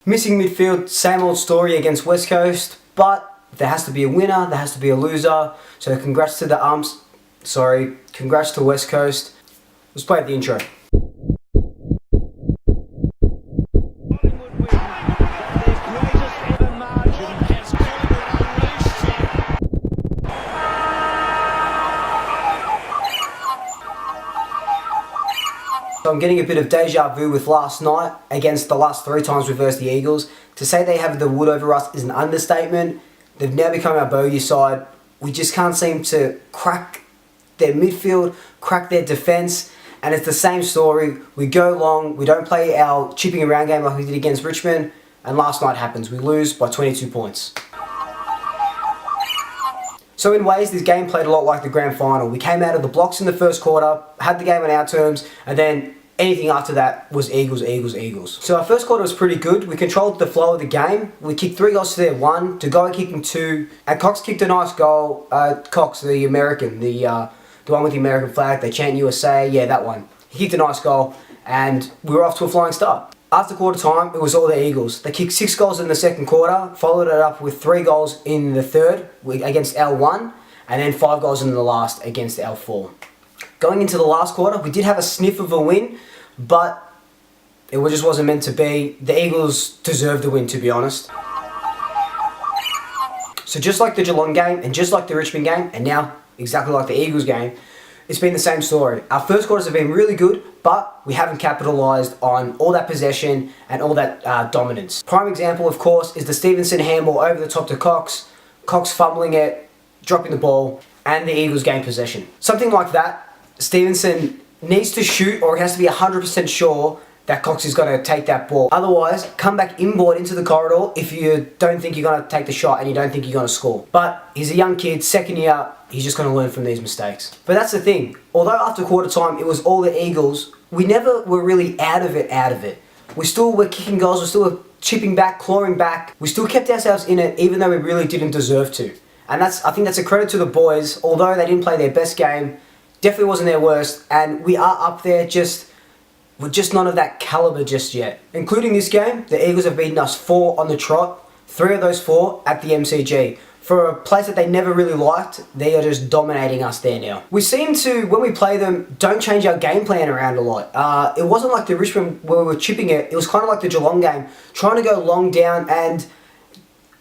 Missing midfield, same old story against West Coast, but there has to be a winner, there has to be a loser. So congrats to the congrats to West Coast. Let's play the intro. So I'm getting a bit of deja vu with last night against the last 3 times we versed the Eagles. To say they have the wood over us is an understatement. They've now become our bogey side. We just can't seem to crack their midfield, crack their defence, and it's the same story. We go long, we don't play our chipping around game like we did against Richmond, and last night happens. We lose by 22 points. So in ways, this game played a lot like the grand final. We came out of the blocks in the first quarter, had the game on our terms, and then anything after that was Eagles, Eagles, Eagles. So our first quarter was pretty good. We controlled the flow of the game. We kicked 3 goals to their 1, Degoe kicking 2, and Cox kicked a nice goal. Cox, the American, the one with the American flag, they chant USA, yeah, that one. He kicked a nice goal, and we were off to a flying start. After quarter time, it was all the Eagles. They kicked 6 goals in the second quarter, followed it up with 3 goals in the third against L1, and then 5 goals in the last against L4. Going into the last quarter, we did have a sniff of a win, but it just wasn't meant to be. The Eagles deserved the win, to be honest. So just like the Geelong game, and just like the Richmond game, and now exactly like the Eagles game, it's been the same story. Our first quarters have been really good, but we haven't capitalised on all that possession and all that dominance. Prime example, of course, is the Stevenson handball over the top to Cox, Cox fumbling it, dropping the ball, and the Eagles gain possession. Something like that, Stevenson needs to shoot, or he has to be 100% sure that Cox is going to take that ball. Otherwise, come back inboard into the corridor if you don't think you're going to take the shot and you don't think you're going to score. But he's a young kid, second year, he's just going to learn from these mistakes. But that's the thing. Although after quarter time it was all the Eagles, we never were really out of it. We still were kicking goals, we still were chipping back, clawing back. We still kept ourselves in it even though we really didn't deserve to. And I think that's a credit to the boys. Although they didn't play their best game, definitely wasn't their worst, and we are up there, we're just not of that caliber just yet. Including this game, the Eagles have beaten us 4 on the trot, 3 of those 4 at the MCG. For a place that they never really liked, they are just dominating us there now. We seem to, when we play them, don't change our game plan around a lot. It wasn't like the Richmond where we were chipping it, it was kind of like the Geelong game, trying to go long down, and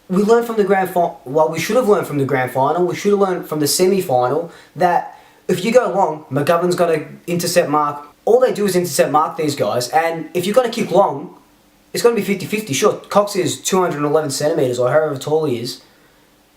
we learned from the grand final, well, we should have learned from the grand final, we should have learned from the semi-final, that if you go long, McGovern's going to intercept mark. All they do is intercept mark these guys, and if you're going to kick long, it's going to be 50-50. Sure, Cox is 211 centimetres, or however tall he is.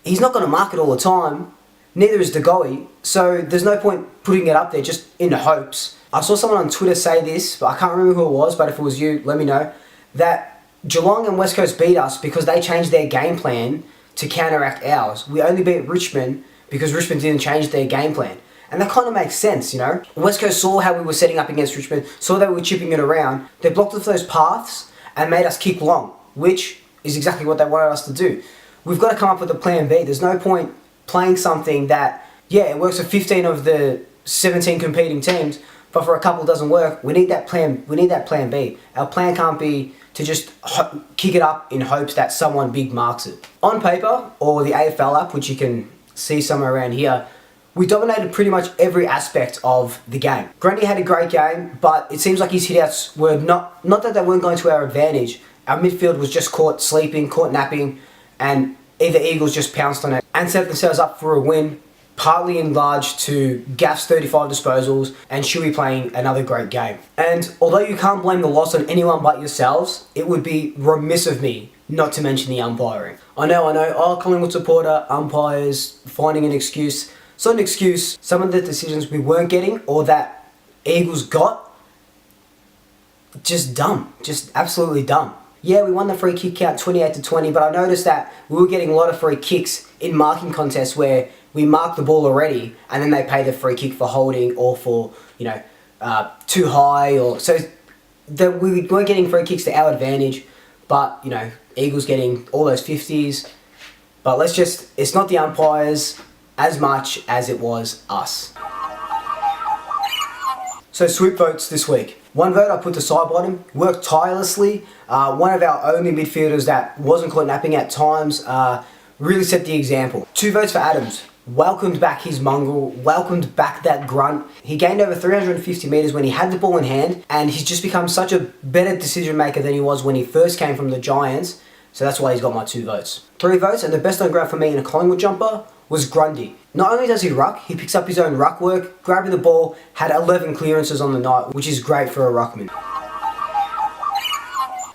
He's not going to mark it all the time. Neither is Degoe, so there's no point putting it up there just in the hopes. I saw someone on Twitter say this, but I can't remember who it was, but if it was you, let me know, that Geelong and West Coast beat us because they changed their game plan to counteract ours. We only beat Richmond because Richmond didn't change their game plan. And that kind of makes sense, you know. West Coast saw how we were setting up against Richmond, saw that we were chipping it around. They blocked off those paths and made us kick long, which is exactly what they wanted us to do. We've got to come up with a plan B. There's no point playing something that, yeah, it works for 15 of the 17 competing teams, but for a couple it doesn't work. We need that plan. We need that plan B. Our plan can't be to just kick it up in hopes that someone big marks it. On paper, or the AFL app, which you can see somewhere around here, we dominated pretty much every aspect of the game. Grundy had a great game, but it seems like his hitouts were not that they weren't going to our advantage. Our midfield was just caught sleeping, caught napping, and either Eagles just pounced on it and set themselves up for a win, partly in large to Gaff's 35 disposals and Shuey playing another great game. And although you can't blame the loss on anyone but yourselves, it would be remiss of me not to mention the umpiring. I know, oh, Collingwood supporter, umpires, finding an excuse. It's not an excuse. Some of the decisions we weren't getting or that Eagles got, just dumb. Just absolutely dumb. Yeah, we won the free kick count 28-20, but I noticed that we were getting a lot of free kicks in marking contests where we mark the ball already and then they pay the free kick for holding or for, too high, or so that we weren't getting free kicks to our advantage, but, Eagles getting all those 50s. But it's not the umpires as much as it was us. So Swoop votes this week. 1 vote I put to Sidebottom, worked tirelessly. One of our only midfielders that wasn't caught napping at times, really set the example. 2 votes for Adams. Welcomed back his mongrel, welcomed back that grunt. He gained over 350 metres when he had the ball in hand, and he's just become such a better decision maker than he was when he first came from the Giants, so that's why he's got my 2 votes. 3 votes, and the best on ground for me in a Collingwood jumper was Grundy. Not only does he ruck, he picks up his own ruck work, grabbing the ball, had 11 clearances on the night, which is great for a ruckman.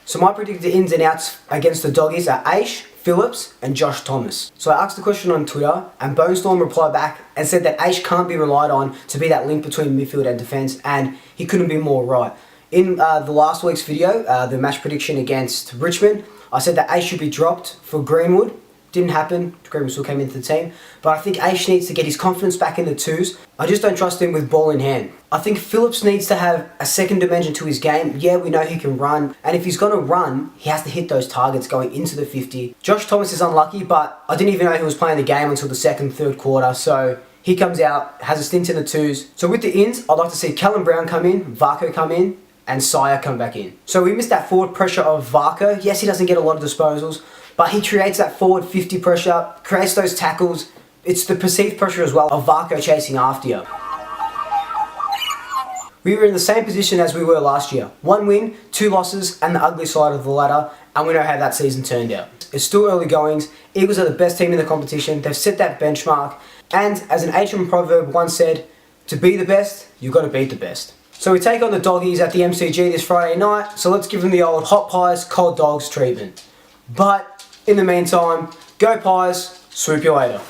So my predicted ins and outs against the Doggies are Aish, Phillips and Josh Thomas. So I asked the question on Twitter and Bonestorm replied back and said that Aish can't be relied on to be that link between midfield and defence, and he couldn't be more right. In the last week's video, the match prediction against Richmond, I said that Aish should be dropped for Greenwood. Didn't happen, Greenwood still came into the team, but I think Aish needs to get his confidence back in the 2s. I just don't trust him with ball in hand. I think Phillips needs to have a second dimension to his game. Yeah, we know he can run, and if he's going to run, he has to hit those targets going into the 50. Josh Thomas is unlucky, but I didn't even know he was playing the game until the 2nd, 3rd quarter, so he comes out, has a stint in the 2s. So with the ins, I'd like to see Callum Brown come in, Varco come in, and Sire come back in. So we missed that forward pressure of Varco. Yes, he doesn't get a lot of disposals, but he creates that forward 50 pressure, creates those tackles. It's the perceived pressure as well of Varco chasing after you. We were in the same position as we were last year. 1 win, 2 losses, and the ugly side of the ladder, and we know how that season turned out. It's still early goings. Eagles are the best team in the competition. They've set that benchmark, and as an ancient proverb once said, to be the best, you've got to beat the best. So we take on the Doggies at the MCG this Friday night, so let's give them the old hot pies, cold dogs treatment. But in the meantime, go Pies, swoop you later.